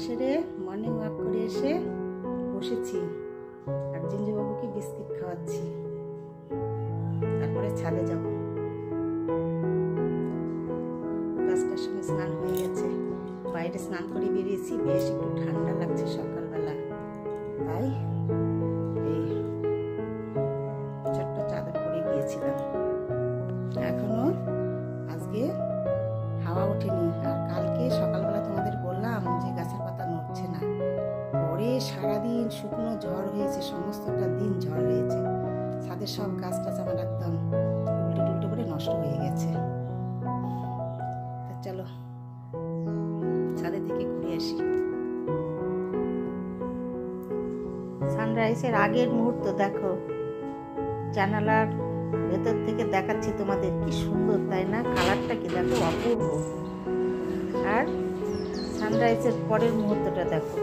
সেরে morning walk করে এসে বসেছি আর জিঞ্জুবাবুকে বিস্কিট খাওয়াচ্ছি। তারপরে ছাদে যাব। 5টার সময় স্নান হয়ে গেছে, বাইরে স্নান করে বেরিয়েছি, বেশ একটু ঠান্ডা লাগছে সকালবেলা, তাই এই ছোট্ট চাদর পরে গিয়েছিলাম। এখনো আজকে হাওয়া ওঠেনি, আর কালকে সকালবেলা তোমাদের বললাম যে গাছের পাতা নড়ছে না, পরে সারাদিন শুকনো ঝড় হয়েছে, সমস্তটা দিন ঝড় হয়েছে, ছাদের সব গাছ টাছ আমার একদম উল্টো টুল্টো করে নষ্ট হয়ে গেছে। চলো ছাদে থেকে ঘুরে আসি। সানরাইজের আগের মুহূর্ত দেখো, জানালার ভেতর থেকে দেখাচ্ছি তোমাদের, কি সুন্দর তাই না? কালারটা কি দেখো, অপূর্ব। আর সানরাইজের পরের মুহূর্তটা দেখো,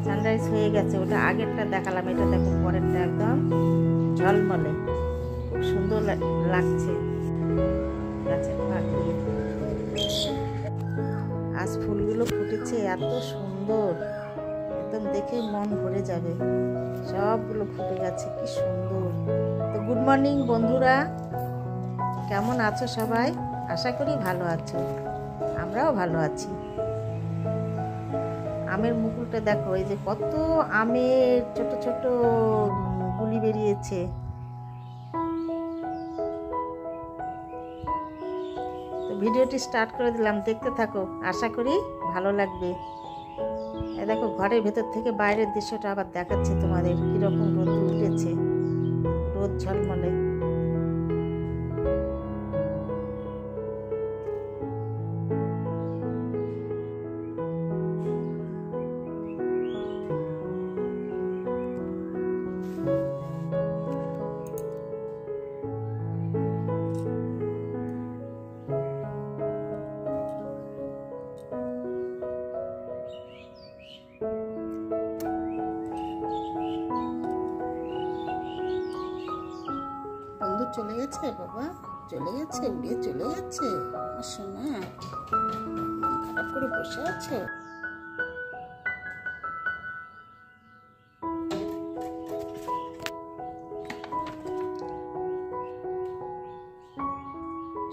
সানরাইজ হয়ে গেছে, ওটা আগেরটা দেখালাম, এটা দেখো পরেরটা একদম ঝলমলে, খুব সুন্দর লাগছে গাছের ফাঁক দিয়ে। আজ ফুলগুলো ফুটেছে এত সুন্দর, একদম দেখে মন ভরে যাবে, সবগুলো ফুটে গেছে, কি সুন্দর। তো গুড মর্নিং বন্ধুরা, কেমন আছো সবাই? আশা করি ভালো আছো, আমরাও ভালো আছি। আমের মুকুলটা দেখো, এই যে কত আমের ছোট ছোট গুলি বেরিয়েছে। তো ভিডিওটি স্টার্ট করে দিলাম, দেখতে থাকো, আশা করি ভালো লাগবে। দেখো ঘরের ভেতর থেকে বাইরের দৃশ্যটা আবার দেখাচ্ছি তোমাদের, কিরকম রোদ উঠেছে, রোদ ঝলমলে। চলে গেছে বাবা, চলে গেছে, উড়িয়ে চলে গেছে। সোনা খারাপ করে বসে আছো?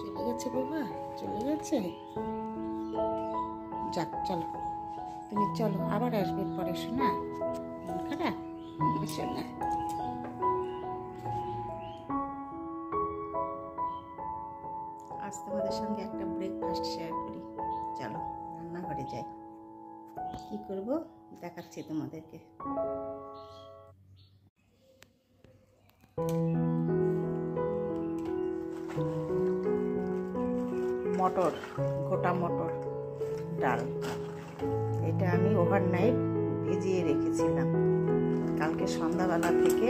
চলে গেছে বাবা, চলে গেছে। যাক চলো, তুমি চলো, আবার আসবে পরে। সোনা মন খারাপ? সোনা আজ তোমাদের সঙ্গে একটা ব্রেকফাস্ট শেয়ার করি, চলো রান্নাঘরে যাই। কি করব দেখাচ্ছি তোমাদেরকে। মটর, গোটা মটর ডাল, এটা আমি ওভারনাইট ভিজিয়ে রেখেছিলাম। কালকে সন্ধ্যাবেলা থেকে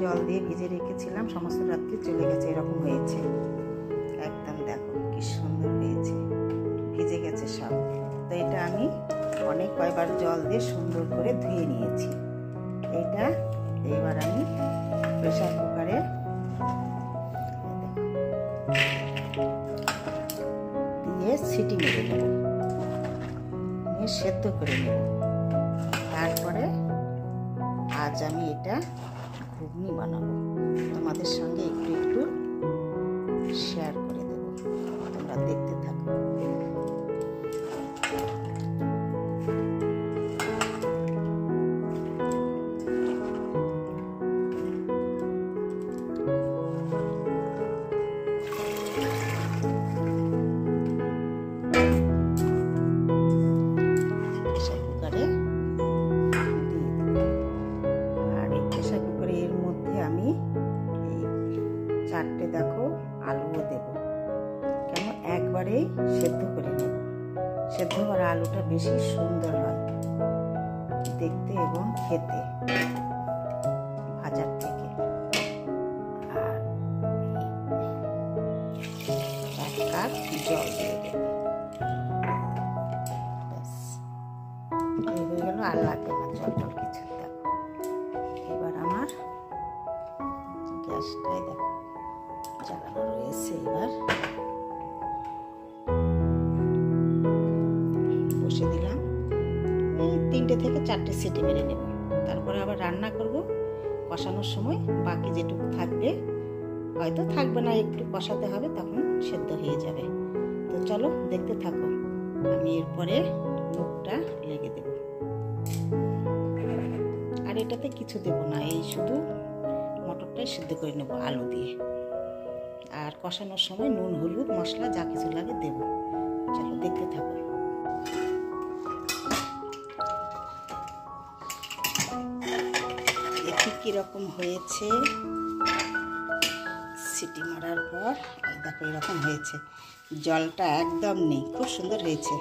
জল দিয়ে ভিজিয়ে রেখেছিলাম, সমস্ত রাত্রি চলে গেছে, এরকম হয়েছে। একদম দেখো কি সুন্দর হয়েছে, ভিজে গেছে সব। তো এটা আমি অনেক কয়বার জল দিয়ে সুন্দর করে ধুয়ে নিয়েছি। এটা এইবার আমি প্রেসার কুকারে দিয়ে সিটি মেরে নেব, নিয়ে সেদ্ধ করে নেব। তারপরে আজ আমি এটা ঘুগনি বানাবো, তোমাদের সঙ্গে একটু একটু শেয়ার করে দেব, তোমরা দেখতে থাকো। প্রেসার কুকারে দিয়ে দেব, আর এই প্রেসার কুকারে এর মধ্যে আমি এই 4টে দেখো আলুও দেব, কেন একবারেই সেদ্ধ করে নেব। সেদ্ধ করা আলুটা বেশি সুন্দর হয় দেখতে এবং খেতে ভাজার থেকে। আর 1 কাপ জল দিয়ে দেব, ব্যাস এই হয়ে গেল, আর লাগবে না জল টল কিছু। দেখো এবার আমার গ্যাসটাই দেখো জ্বালানো রয়েছে, এবার বসে দিলাম থেকে 4টে সিটি মেরে নেব। তারপরে আবার রান্না করব। কষানোর সময় বাকি যেটুকু থাকবে, হয়তো থাকবে না, একটু কষাতে হবে, তখন সেদ্ধ হয়ে যাবে। তো চলো দেখতে থাকো। আমি এরপরে মুখটা লেগে দেব। আর এটাতে কিছু দেব না, এই শুধু মটরটাই সিদ্ধ করে নেব আলু দিয়ে। আর কষানোর সময় নুন, হলুদ, মশলা যা কিছু লাগে দেব। চলো দেখতে থাকো। দেখি কিরকম হয়েছে। সিটি মারার পর দেখো এরকম হয়েছে, জলটা একদম নেই, খুব সুন্দর হয়েছে।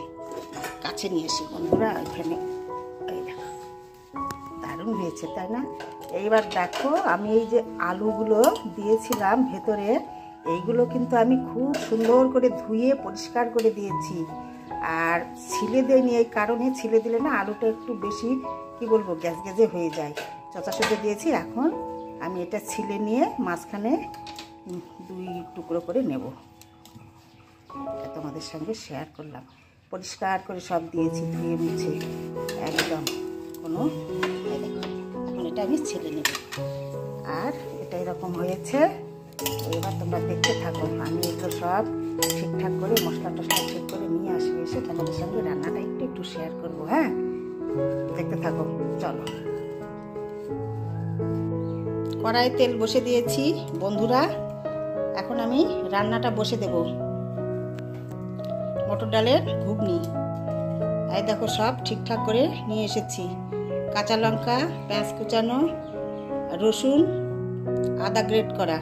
কাছে নিয়ে এসে বন্ধুরা, এখানে দারুণ হয়েছে, তাই না? এইবার দেখো, আমি এই যে আলুগুলো দিয়েছিলাম ভেতরে, এইগুলো কিন্তু আমি খুব সুন্দর করে ধুয়ে পরিষ্কার করে দিয়েছি। আর ছিলে দিইনি, এই কারণে ছিলে দিলে না আলুটা একটু বেশি কি বলবো গ্যাস গ্যাসে হয়ে যায়। চচা দিয়েছি। এখন আমি এটা ছিলে নিয়ে মাঝখানে 2 টুকরো করে নেব। এটা তোমাদের সঙ্গে শেয়ার করলাম। পরিষ্কার করে সব দিয়েছি, ধুয়ে মুছে একদম কোনো। এখন এটা আমি ছেলে নেব। আর এটা এরকম হয়েছে। এবার তোমরা দেখতে থাকো। আমি এগুলো সব ঠিকঠাক করে মশলা টশলা ঠিক করে নিয়ে এসে তোমাদের সঙ্গে রান্নাটা একটু শেয়ার করবো। হ্যাঁ, দেখতে থাকো। চলো। কড়াই তেল বসে দিয়েছি বন্ধুরা। এখন আমি রান্নাটা বসে দেব। মটর ডালের ঘুগনি। এই দেখো সব ঠিকঠাক করে নিয়ে এসেছি। কাঁচা লঙ্কা, পেঁয়াজ কুচানো, রসুন, আদা গ্রেট করা।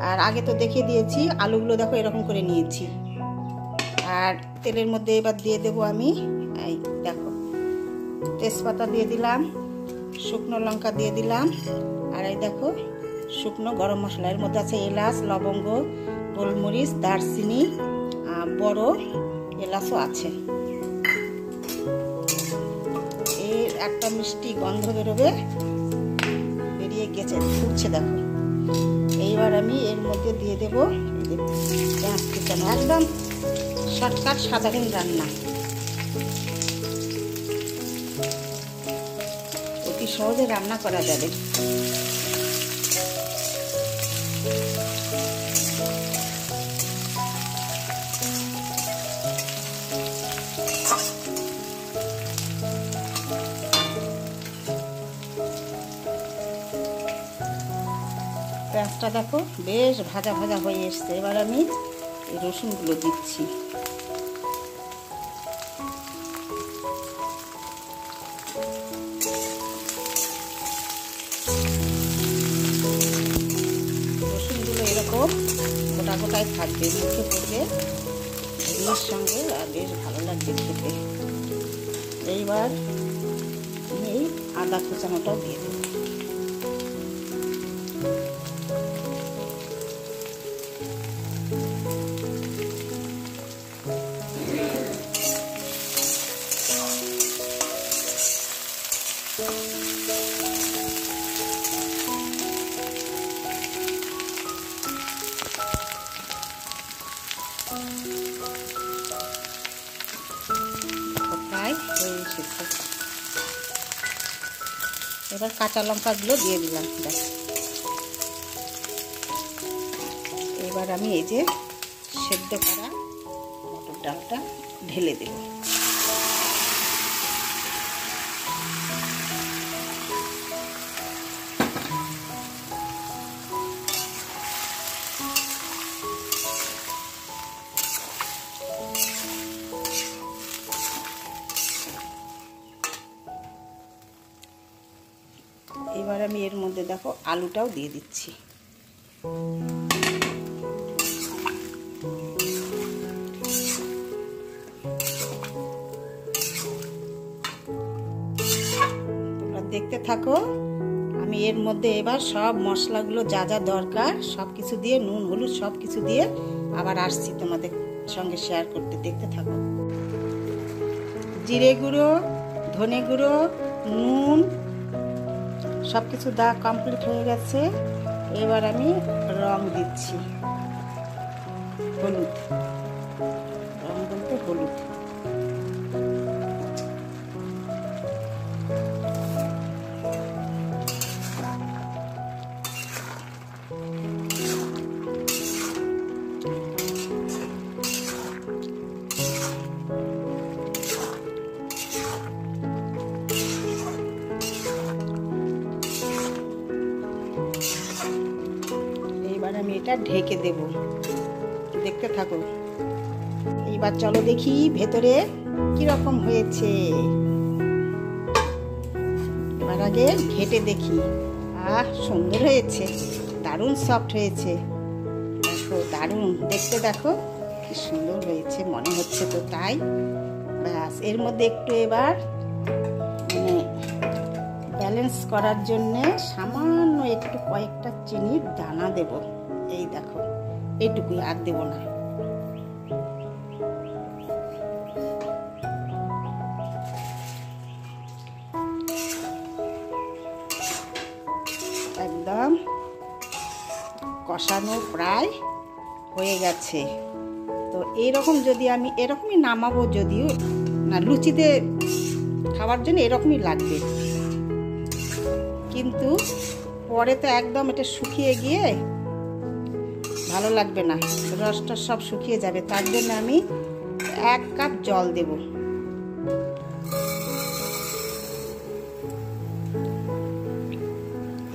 আর আগে তো দেখিয়ে দিয়েছি, আলুগুলো দেখো এরকম করে নিয়েছি। আর তেলের মধ্যে এবার দিয়ে দেবো আমি, এই দেখো তেজপাতা দিয়ে দিলাম, শুকনো লঙ্কা দিয়ে দিলাম। আর এই দেখো শুকনো গরম মশলা, এর মধ্যে আছে এলাচ, লবঙ্গ, গোলমরিচ, দারচিনি, বড় এলাচও আছে। এর একটা মিষ্টি গন্ধ বেরোবে, বেরিয়ে গেছে, ফুটছে দেখো। এইবার আমি এর মধ্যে দিয়ে দেবো পেঁয়াজ কুচানো। একদম শর্টকাট সাধারণ রান্না, অতি সহজে রান্না করা যাবে। পেঁয়াজটা দেখো বেশ ভাজা ভাজা হয়ে এসছে। এবার আমি এই রসুনগুলো দিচ্ছি। রসুনগুলো এরকম গোটা গোটায় থাকবে, মুখে পড়বে ঘিয়ের সঙ্গে, আর বেশ ভালো লাগবে খেতে। এইবার আমি এই আদা কুচানোটাও দিয়ে দেবো। প্রায় হয়ে এসেছে। এবার কাঁচা লঙ্কাগুলো দিয়ে দিলাম। এবার আমি এই যে সেদ্ধ করা মটর ডালটা ঢেলে দেব। এবার আমি এর মধ্যে দেখো আলুটাও দিয়ে দিচ্ছি। তোমরা দেখতে থাকো। আমি এর মধ্যে এবার সব মশলাগুলো যা যা দরকার সব কিছু দিয়ে, নুন হলুদ সব কিছু দিয়ে আবার আসছি তোমাদের সঙ্গে শেয়ার করতে। দেখতে থাকো। জিরে গুঁড়ো, ধনে গুঁড়ো, নুন সব কিছু দেওয়া কমপ্লিট হয়ে গেছে। এবার আমি রং দিচ্ছি, হলুদ, রং বলতে হলুদ। এটা ঢেকে দেব, দেখতে থাকো। এইবার চলো দেখি ভেতরে কিরকম হয়েছে। এবার আগে ঘেটে দেখি। আহ, সুন্দর হয়েছে, দারুণ সফট হয়েছে। দেখো, দারুণ দেখতে, দেখো কি সুন্দর হয়েছে, মনে হচ্ছে তো তাই। ব্যাস, এর মধ্যে একটু এবার মানে ব্যালেন্স করার জন্যে সামান্য একটু কয়েকটা চিনির দানা দেব। এই দেখো, এইটুকুই, আর দেব না। একদম কষানো প্রায় হয়ে গেছে। তো এইরকম যদি আমি এরকমই নামাবো, যদিও না লুচিতে খাওয়ার জন্য এরকমই লাগবে, কিন্তু পরে তো একদম এটা শুকিয়ে গিয়ে ভালো লাগবে না, রসটা সব শুকিয়ে যাবে। তার জন্য আমি 1 কাপ জল দেব।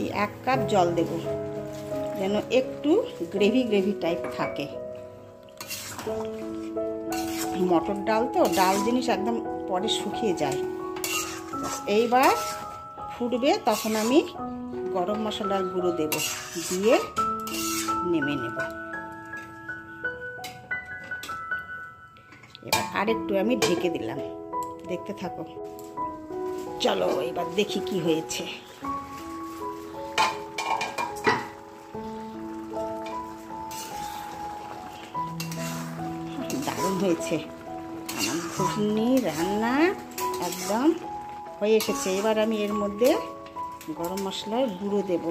এই 1 কাপ জল দেব, যেন একটু গ্রেভি গ্রেভি টাইপ থাকে। মটর ডাল তো, ডাল জিনিস একদম পরে শুকিয়ে যায়। এইবার ফুটবে, তখন আমি গরম মশলার গুঁড়ো দেব, দিয়ে নেমে নেব। এবার আরেকটু আমি ঢেকে দিলাম, দেখতে থাকো। চলো এবার দেখি কি হয়েছে। দারুণ হয়েছে, আমার ঘুগনি রান্না একদম হয়ে এসেছে। এবার আমি এর মধ্যে গরম মশলার গুঁড়ো দেব।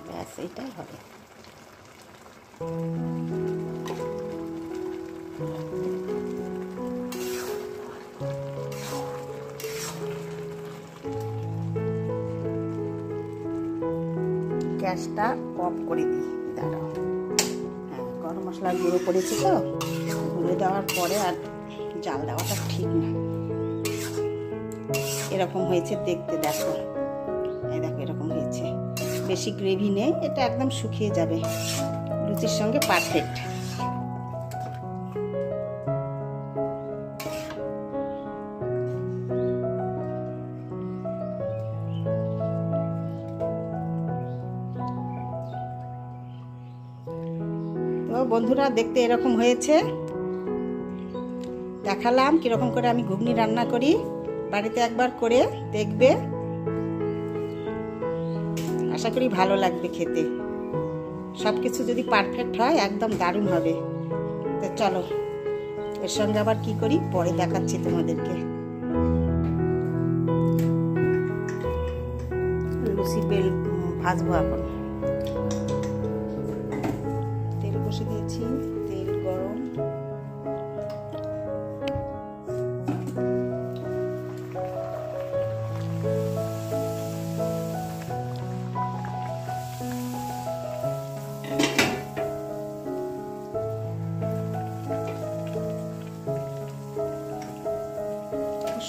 ব্যাস, এটাই হবে। গ্যাসটা অফ করে দিই, দাঁড়াও। হ্যাঁ, গরম মশলার গুঁড়ো করেছি তো, গুঁড়ো দেওয়ার পরে আর জাল দেওয়াটা ঠিক না। এরকম হয়েছে দেখতে, দেখো। এই দেখো, এরকম হয়েছে, বেশি গ্রেভি নেই, এটা একদম শুকিয়ে যাবে, লুচির সঙ্গে পারফেক্ট। তো বন্ধুরা, দেখতে এরকম হয়েছে, দেখালাম কিরকম করে আমি ঘুগনি রান্না করি। বাড়িতে একবার করে দেখবে, আশা করি ভালো লাগবে খেতে। সব কিছু যদি পারফেক্ট হয় একদম দারুণ হবে। তো চলো, এর সঙ্গে আবার কি করি পরে দেখাচ্ছি তোমাদেরকে। লুচি বেল ভাজবো এখন। তেল বসে দিয়েছি, তেল গরম।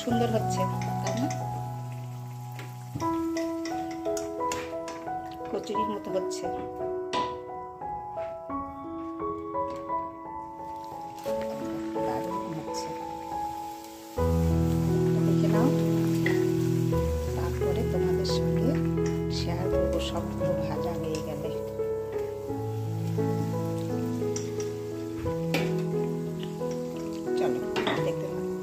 সুন্দর হচ্ছে, তাই না? কচুরির মতো হচ্ছে। দারুণ হচ্ছে, দেখে নাও। তারপরে তোমাদের সঙ্গে শেয়ার করবো সবগুলো ভাজা হয়ে গেলে। চলো দেখতে পাবো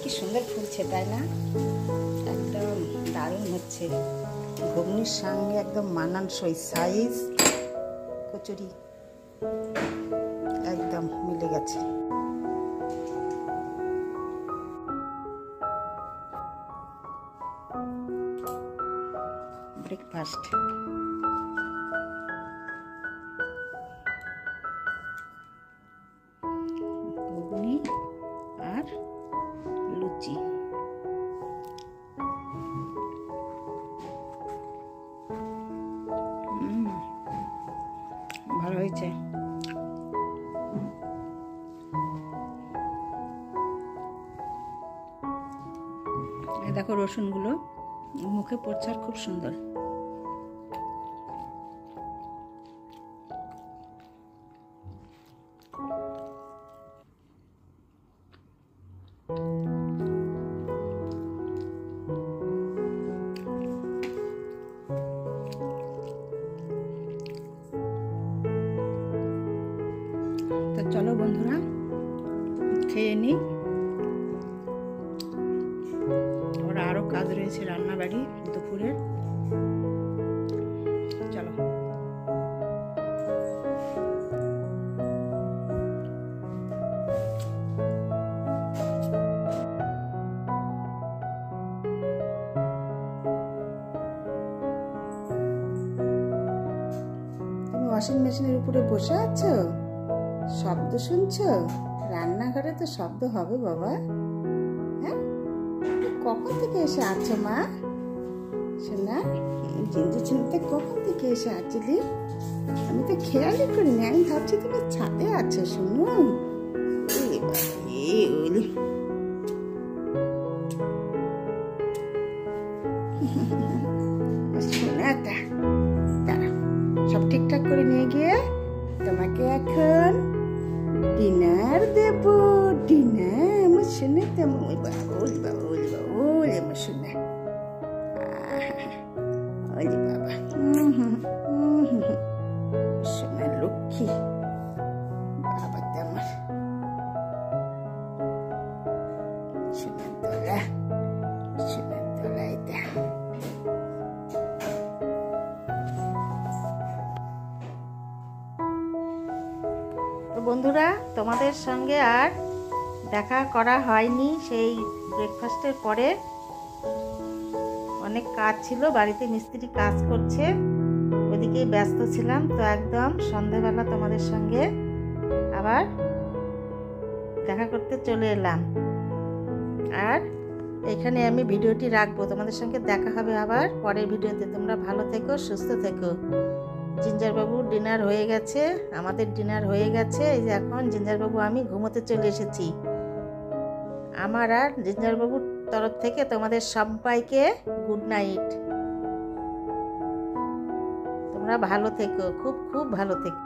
কি সুন্দর ফুলছে, তাই না? একদম দারুণ হচ্ছে, ঘুগনির সঙ্গে একদম মানানসই সাইজ কচুরি, একদম মিলে গেছে। ব্রেকফাস্ট। ঘুগনি আর লুচি। ভালো হয়েছে। দেখো রসুনগুলো মুখে পড়ছে আর খুব সুন্দর। তো চলো বন্ধুরা খেয়ে নিই, ওরা আরো কাজ রয়েছে রান্নাবাড়ি দুপুরের। চলো। তুমি ওয়াশিং মেশিনের উপরে বসে আছো, শব্দ শুনছো? রান্নাঘরে তো শব্দ হবে বাবা। হ্যাঁ, কখন থেকে এসে আছো মা? শোনা জিঞ্জু চিনতে কখন থেকে এসে আছিলি? আমি তো খেয়ালই করিনি, আমি ভাবছি তুমি ছাদে আছো। শুনো শোনাটা, দাঁড়া, সব ঠিকঠাক করে নিয়ে গিয়ে তোমাকে এখন ডিনার দেব। ডিনার আমার শুনে তেমন ওই বাবা, ওলি বাবা, ওলি বাবা, ওলি আমার শুনে, ওলি বাবা, শোনা লক্ষ্মী বাবা তেমন শোনার দোলা, শোনার দোলা এটা। বন্ধুরা, তোমাদের সঙ্গে আর দেখা করা হয়নি সেই ব্রেকফাস্টের পরে। অনেক কাজ ছিল, বাড়িতে মিস্ত্রি কাজ করছে, ওদিকেই ব্যস্ত ছিলাম। তো একদম সন্ধ্যাবেলা তোমাদের সঙ্গে আবার দেখা করতে চলে এলাম। আর এখানে আমি ভিডিওটি রাখবো, তোমাদের সঙ্গে দেখা হবে আবার পরের ভিডিওতে। তোমরা ভালো থেকো, সুস্থ থেকো। জিঞ্জারবাবুর ডিনার হয়ে গেছে, আমাদের ডিনার হয়ে গেছে। এই যে এখন জিঞ্জারবাবু আমি ঘুমোতে চলে এসেছি। আমার আর জিঞ্জারবাবুর তরফ থেকে তোমাদের সবাইকে গুড নাইট। তোমরা ভালো থেকো, খুব খুব ভালো থেকো।